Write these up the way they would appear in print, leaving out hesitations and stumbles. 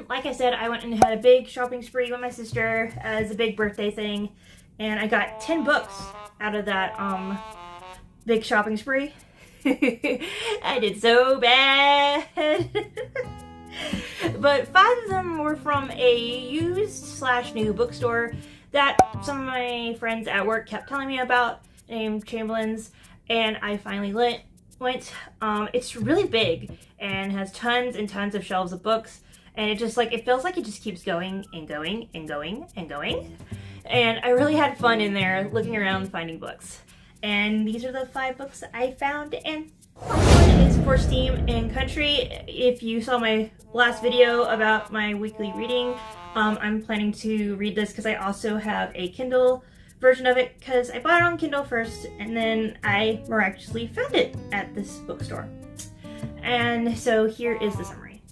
like I said, I went and had a big shopping spree with my sister as a big birthday thing, and I got 10 books out of that big shopping spree. I did so bad. But 5 of them were from a used/new bookstore that some of my friends at work kept telling me about, named Chamberlain's, and I finally went. It's really big and has tons and tons of shelves of books, and it just it feels like it just keeps going and going and going and going. And I really had fun in there looking around finding books. And these are the 5 books that I found, and one is for Steam and Country. If you saw my last video about my weekly reading, I'm planning to read this because I also have a Kindle version of it, because I bought it on Kindle first and then I miraculously found it at this bookstore. And so here is the summary.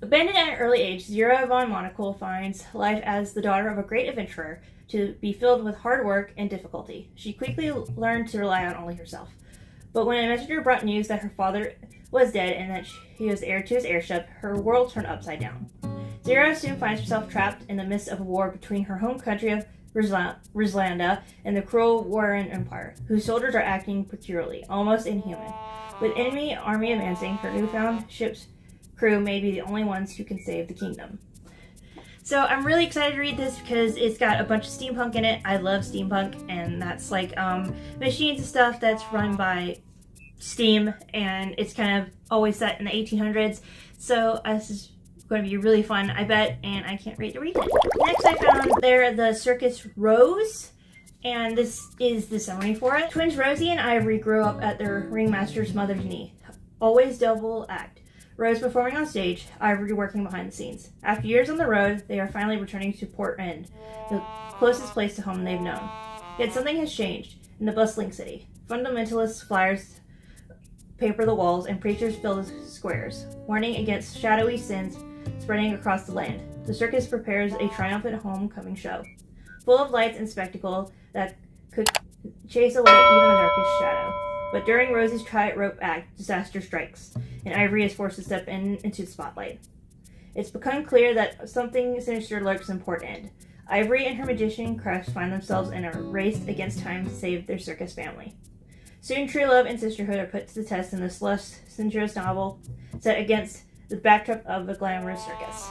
Abandoned at an early age, Zira von Monocle finds life as the daughter of a great adventurer to be filled with hard work and difficulty. She quickly learned to rely on only herself. But when a messenger brought news that her father was dead and that he was heir to his heirship, her world turned upside down. Zira soon finds herself trapped in the midst of a war between her home country of Rizlanda and the cruel Warren Empire, whose soldiers are acting peculiarly, almost inhuman. With enemy army advancing, her newfound ship's crew may be the only ones who can save the kingdom. So I'm really excited to read this because it's got a bunch of steampunk in it. I love steampunk, and that's machines and stuff that's run by steam, and it's kind of always set in the 1800s. So this is going to be really fun, I bet, and I can't wait to read it. Next I found the Circus Rose, and this is the summary for it. Twins Rosie and Ivory grew up at their ringmaster's mother's knee. Always double act. Rose performing on stage, Ivory working behind the scenes. After years on the road, they are finally returning to Port End, the closest place to home they've known. Yet something has changed in the bustling city. Fundamentalist flyers paper the walls and preachers fill the squares, warning against shadowy sins spreading across the land. The circus prepares a triumphant homecoming show, full of lights and spectacle that could chase away even the darkest shadow. But during Rosie's tightrope act, disaster strikes, and Ivory is forced to step into the spotlight. It's become clear that something sinister lurks in Port End. Ivory and her magician crush find themselves in a race against time to save their circus family. Soon true love and sisterhood are put to the test in this lush, sensuous novel set against the backdrop of a glamorous circus.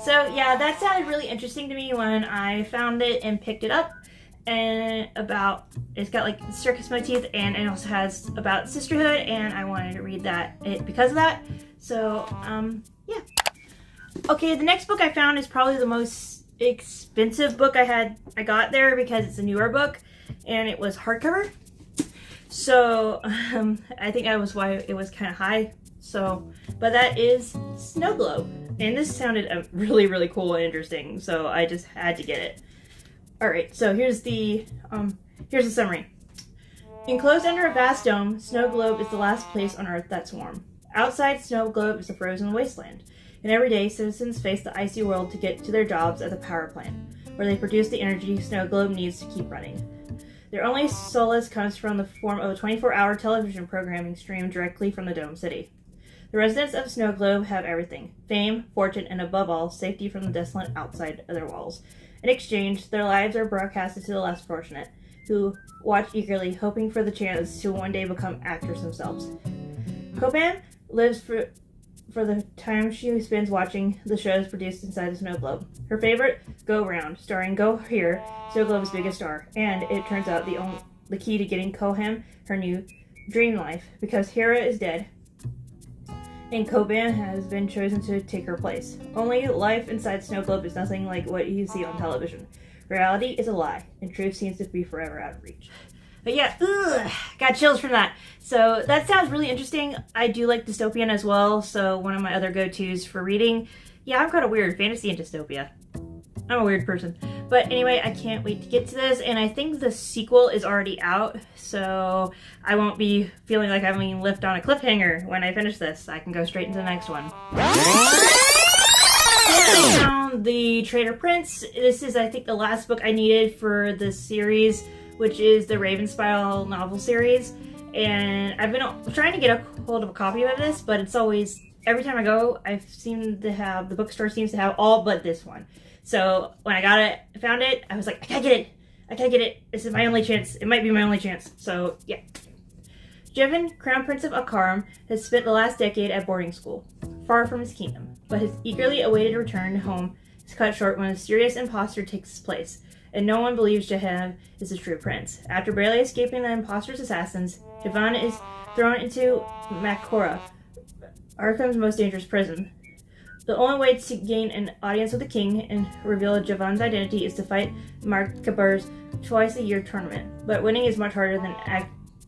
So yeah, that sounded really interesting to me when I found it and picked it up. And it's got circus motif, and it also has about sisterhood, and I wanted to read it because of that. So yeah. Okay, the next book I found is probably the most expensive book I got there because it's a newer book and it was hardcover. So I think that was why it was kind of high. So, but that is Snow Globe, and this sounded really, really cool and interesting, so I just had to get it. Alright, so here's the summary. Enclosed under a vast dome, Snow Globe is the last place on Earth that's warm. Outside Snow Globe is a frozen wasteland, and every day citizens face the icy world to get to their jobs at the power plant, where they produce the energy Snow Globe needs to keep running. Their only solace comes from the form of a 24-hour television programming streamed directly from the Dome City. The residents of Snow Globe have everything: fame, fortune, and above all, safety from the desolate outside of their walls. In exchange, their lives are broadcasted to the less fortunate, who watch eagerly, hoping for the chance to one day become actors themselves. Copan lives for the time she spends watching the shows produced inside the Snow Globe. Her favorite, Go Round, starring Go Here, Snow Globe's biggest star, and it turns out the key to getting Kohem her new dream life, because Hera is dead, and Copan has been chosen to take her place. Only life inside Snow Globe is nothing like what you see on television. Reality is a lie, and truth seems to be forever out of reach. But yeah, got chills from that. So that sounds really interesting. I do like dystopian as well, so one of my other go-tos for reading. Yeah, I'm kind of weird. Fantasy and dystopia. I'm a weird person. But anyway, I can't wait to get to this, and I think the sequel is already out, so I won't be feeling like I'm being left on a cliffhanger when I finish this. I can go straight into the next one. I found The Traitor Prince. This is, I think, the last book I needed for this series, which is the Ravenspire novel series, and I've been trying to get a hold of a copy of this, but it's always every time I go, the bookstore seems to have all but this one. So when I found it, I was like, I gotta get it. This is my only chance. It might be my only chance. So yeah. Jevan, Crown Prince of Akaram, has spent the last decade at boarding school, far from his kingdom, but his eagerly awaited return home is cut short when a mysterious impostor takes place, and no one believes Jevan is the true prince. After barely escaping the impostor's assassins, Jevan is thrown into Makora, Arkham's most dangerous prison. The only way to gain an audience with the king and reveal Jevan's identity is to fight Mark Kabur's twice-a-year tournament, but winning is much harder than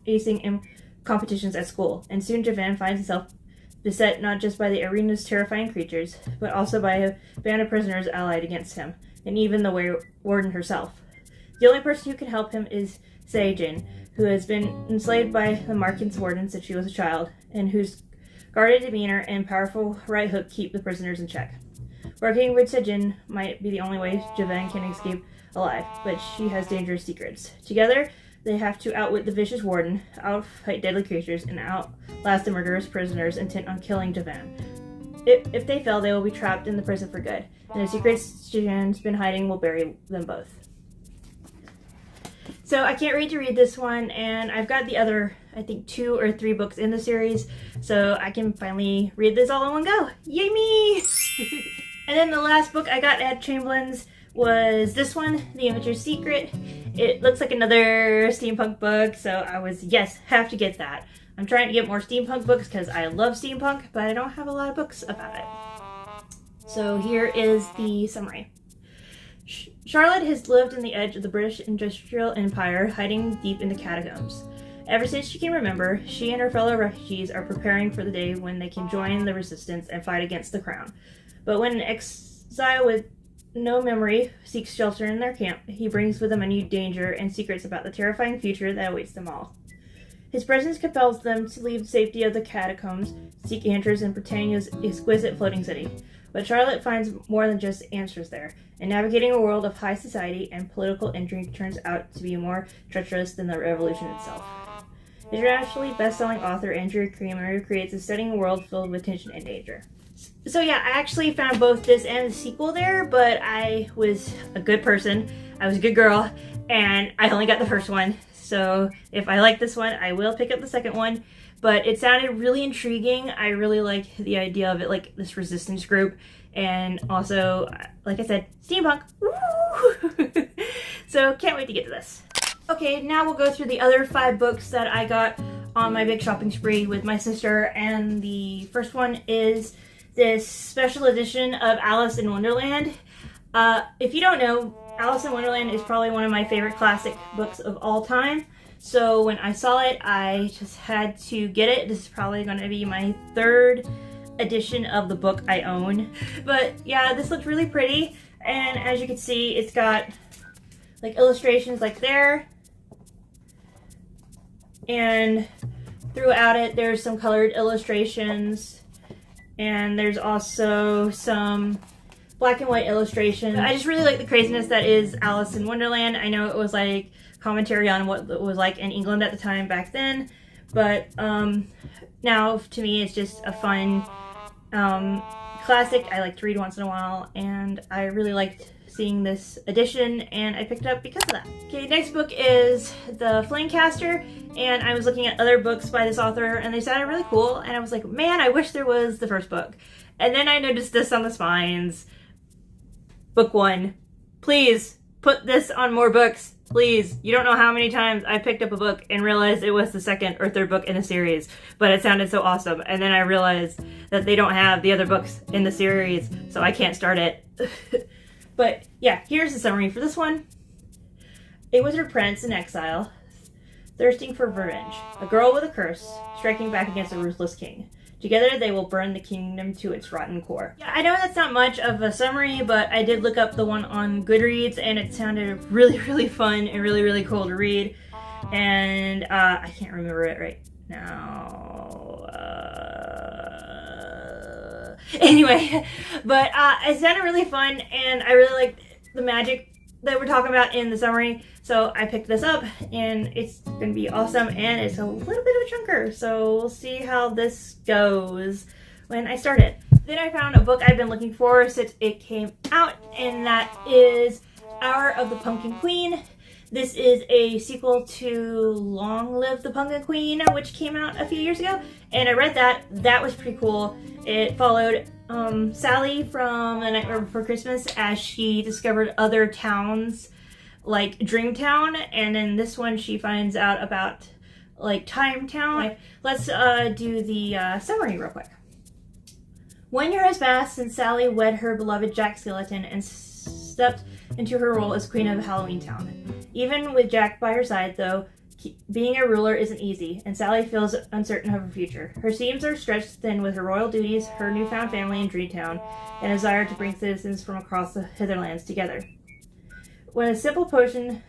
acing in competitions at school, and soon Jevan finds himself beset not just by the arena's terrifying creatures, but also by a band of prisoners allied against him, and even the warden herself. The only person who can help him is Saejin, who has been enslaved by the Markin's warden since she was a child, and whose guarded demeanor and powerful right hook keep the prisoners in check. Working with Saejin might be the only way Jevan can escape alive, but she has dangerous secrets. Together, they have to outwit the vicious warden, outfight deadly creatures, and outlast the murderous prisoners intent on killing Jevan. If they fail, they will be trapped in the prison for good, and the secrets Jevan's been hiding will bury them both. So I can't wait to read this one, and I've got the other, I think, 2 or 3 books in the series, so I can finally read this all in one go. Yay me! And then the last book I got at Chamberlain's was this one, The Amateur's Secret. It looks like another steampunk book, so I was, yes, have to get that. I'm trying to get more steampunk books because I love steampunk, but I don't have a lot of books about it. So here is the summary. Charlotte has lived on the edge of the British Industrial Empire, hiding deep in the catacombs. Ever since she can remember, she and her fellow refugees are preparing for the day when they can join the resistance and fight against the crown. But when an exile with no memory seeks shelter in their camp, he brings with him a new danger and secrets about the terrifying future that awaits them all. His presence compels them to leave the safety of the catacombs, seek answers in Britannia's exquisite floating city. But Charlotte finds more than just answers there, and navigating a world of high society and political intrigue turns out to be more treacherous than the revolution itself. Internationally best-selling author Andrea Creamer creates a stunning world filled with tension and danger. So yeah, I actually found both this and the sequel there, but I was a good person, I was a good girl, and I only got the first one. So if I like this one, I will pick up the second one. But it sounded really intriguing. I really like the idea of it, like this resistance group. And also, like I said, steampunk. Woo! So can't wait to get to this. Okay, now we'll go through the other 5 books that I got on my big shopping spree with my sister. And the first one is this special edition of Alice in Wonderland. If you don't know, Alice in Wonderland is probably one of my favorite classic books of all time. So when I saw it, I just had to get it. This is probably going to be my 3rd edition of the book I own. But yeah, this looks really pretty. And as you can see, it's got like illustrations like there. And throughout it, there's some colored illustrations. And there's also some black and white illustrations. I just really like the craziness that is Alice in Wonderland. I know it was like commentary on what it was like in England at the time back then, but now to me it's just a fun classic I like to read once in a while, and I really liked seeing this edition and I picked it up because of that. Okay, next book is The Flamecaster, and I was looking at other books by this author and they sounded really cool, and I was like, man, I wish there was the first book. And then I noticed this on the spines. Book 1. Please put this on more books. Please. You don't know how many times I picked up a book and realized it was the 2nd or 3rd book in a series, but it sounded so awesome. And then I realized that they don't have the other books in the series, so I can't start it. But yeah, here's the summary for this one. A wizard prince in exile, thirsting for revenge. A girl with a curse, striking back against a ruthless king. Together they will burn the kingdom to its rotten core. Yeah, I know that's not much of a summary, but I did look up the one on Goodreads and it sounded really, really fun and really, really cool to read. And I can't remember it right now. Anyway, but it sounded really fun and I really liked the magic that we're talking about in the summary. So I picked this up and it's going to be awesome, and it's a little bit of a chunker. So we'll see how this goes when I started. Then I found a book I've been looking for since it came out, and that is Hour of the Pumpkin Queen. This is a sequel to Long Live the Pumpkin Queen, which came out a few years ago, and I read that. That was pretty cool. It followed Sally from The Nightmare Before Christmas as she discovered other towns like Dreamtown, and in this one she finds out about like Time Town. Let's do the summary real quick. 1 year has passed since Sally wed her beloved Jack Skellington and stepped into her role as Queen of Halloween Town. Even with Jack by her side, though, being a ruler isn't easy, and Sally feels uncertain of her future. Her seams are stretched thin with her royal duties, her newfound family in Dreamtown, and a desire to bring citizens from across the Hitherlands together. When a simple potion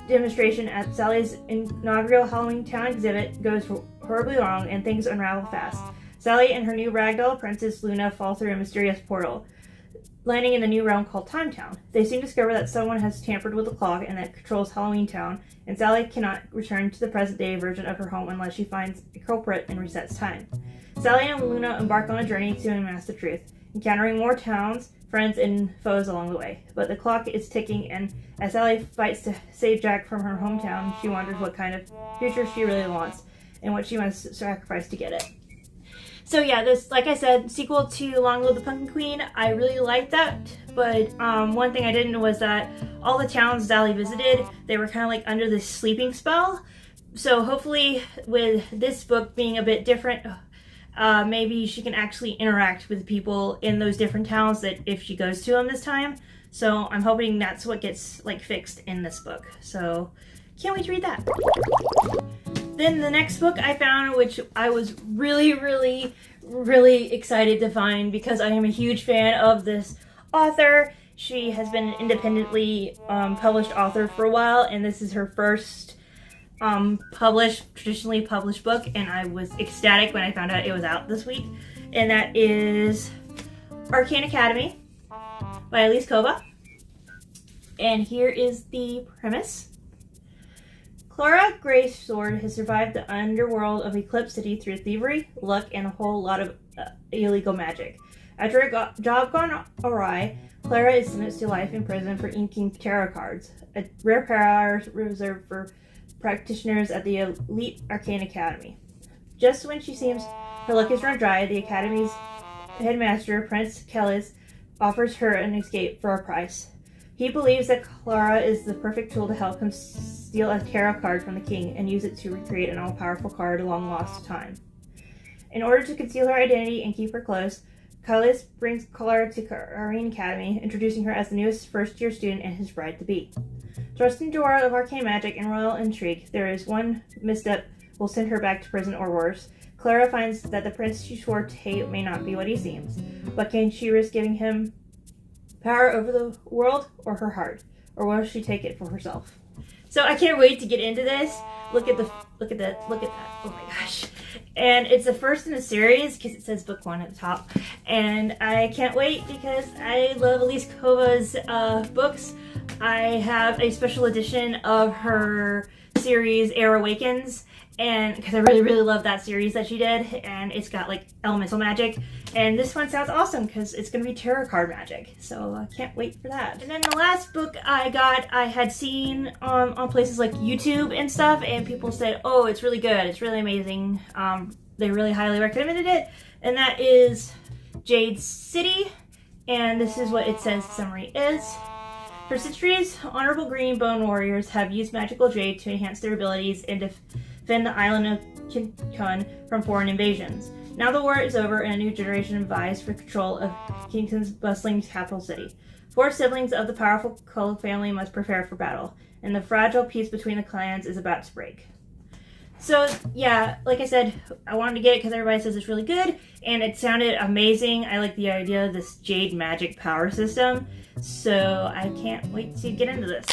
demonstration at Sally's inaugural Halloween Town exhibit goes horribly wrong and things unravel fast, Sally and her new ragdoll princess Luna fall through a mysterious portal, landing in a new realm called Time Town. They soon discover that someone has tampered with the clock and that controls Halloween Town, and Sally cannot return to the present-day version of her home unless she finds a culprit and resets time. Sally and Luna embark on a journey to unmask the truth, encountering more towns, friends, and foes along the way. But the clock is ticking, and as Sally fights to save Jack from her hometown, she wonders what kind of future she really wants and what she must sacrifice to get it. So yeah, this, like I said, sequel to Long Live the Pumpkin Queen. I really liked that, but one thing I didn't know was that all the towns Sally visited, they were kind of like under this sleeping spell. So hopefully with this book being a bit different, maybe she can actually interact with people in those different towns that if she goes to them this time. So I'm hoping that's what gets like fixed in this book. So can't wait to read that. Then the next book I found, which I was really excited to find because I am a huge fan of this author. She has been an independently published author for a while, and this is her first traditionally published book, and I was ecstatic when I found out it was out this week. And that is Arcane Academy by Elise Kova. And here is the premise. Clara Greysword has survived the underworld of Eclipse City through thievery, luck, and a whole lot of illegal magic. After a job gone awry, Clara is sentenced to life in prison for inking tarot cards, a rare power reserved for practitioners at the elite Arcane Academy. Just when she seems her luck is run dry, the Academy's headmaster, Prince Kellis, offers her an escape for a price. He believes that Clara is the perfect tool to help him steal a tarot card from the king and use it to recreate an all-powerful card long lost to time. In order to conceal her identity and keep her close, Kellis brings Clara to Arcane Academy, introducing her as the newest first-year student and his bride-to-be. Thrust into a world of arcane magic and royal intrigue, there is one misstep will send her back to prison or worse. Clara finds that the prince she swore to hate may not be what he seems, but can she risk giving him power over the world or her heart, or will she take it for herself? So I can't wait to get into this. Look at that. Oh my gosh. And it's the first in the series because it says book 1 at the top. And I can't wait because I love Elise Kova's books. I have a special edition of her series Air Awakens, and because I really love that series that she did, and it's got like elemental magic, and this one sounds awesome because it's going to be tarot card magic, so I can't wait for that. And then the last book I got, I had seen on places like YouTube and stuff, and people said, oh, it's really good, it's really amazing, they really highly recommended it, and that is Jade City, and this is what it says the summary is. For centuries, honorable green bone warriors have used magical jade to enhance their abilities and defend the island of Kinkun from foreign invasions. Now the war is over and a new generation vies for control of Kinkun's bustling capital city. 4 siblings of the powerful Kull family must prepare for battle, and the fragile peace between the clans is about to break. So yeah, like I said, I wanted to get it because everybody says it's really good, and it sounded amazing. I like the idea of this jade magic power system, so I can't wait to get into this.